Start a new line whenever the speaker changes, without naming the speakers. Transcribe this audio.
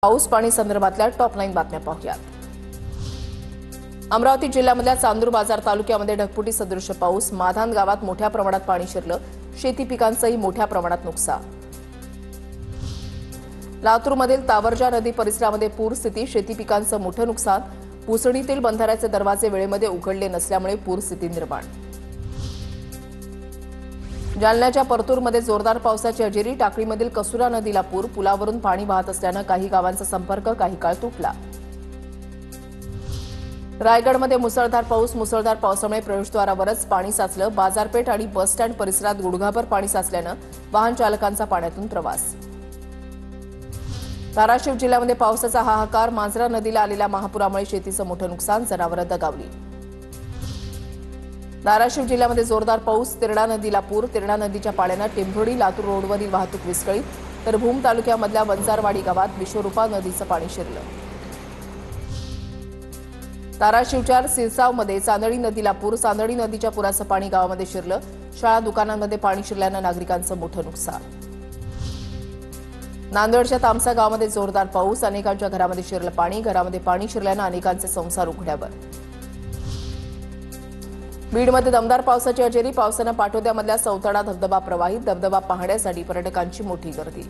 पाऊस पाणी संदर्भातल्या टॉप 9 बातम्या पाहूयात। अमरावती जिल्ह्यामधल्या चांदूर बाजार तालुक्यामध्ये ढगफुटी सदृश पाऊस, माधान गावात मोठ्या प्रमाणात पाणी शिरलं, शेती पिकांचंही मोठ्या प्रमाणात नुकसान। लातूरमधील तावरजा नदी परिसरामध्ये पूर स्थिती, शेती पिकांचं मोठं नुकसान, पुसणीतील बंधाऱ्याचे दरवाजे वेळेमध्ये उघडले नसल्यामुळे पूर स्थिती निर्माण। जालन्याच्या परतूरमध्ये जोरदार पावसाची हजेरी, टाकळीमधील कसुरा नदीला पूर, पुलावरून पाणी वाहत असल्यानं काही गावांचा संपर्क काही काळ तुटला। रायगडमध्ये मुसळधार पाऊस, मुसळधार पावसामुळे प्रवेशद्वारावरच पाणी साचलं, बाजारपेठ आणि बस स्टँड परिसरात गुडघाभर पाणी साचल्यानं वाहन चालकांचा पाण्यातून प्रवास। धाराशिव जिल्ह्यामध्ये पावसाचा हाहाकार, मांजरा नदीला आलेल्या महापुरामुळे शेतीचं मोठं नुकसान, जनावरं दगावली। धाराशिव जिल्ह्यामध्ये जोरदार पाऊस, तिरणा नदीला पूर, तिरणा नदीच्या पाण्यानं टेंभोडी लातूर रोडवरील वाहतूक विस्कळीत, तर भूम तालुक्यामधल्या वंजारवाडी गावात विश्वरूपा नदीचं पाणी शिरलं। धाराशिवच्या सिरसावमध्ये चांदणी नदीला पूर, चांदणी नदीच्या पुराचं पाणी गावामध्ये शिरलं, शाळा दुकानांमध्ये पाणी शिरल्यानं नागरिकांचं मोठं नुकसान। नांदेडच्या तामसा गावामध्ये जोरदार पाऊस, अनेकांच्या घरामध्ये शिरलं पाणी, घरामध्ये पाणी शिरल्यानं अनेकांचे संसार उघड्यावर। बीडमध्ये दमदार पावसाची हजेरी, पावसानं पाटोद्यामधल्या सौतडा धबधबा प्रवाहित, धबधबा पाहण्यासाठी पर्यटकांची मोठी गर्दी।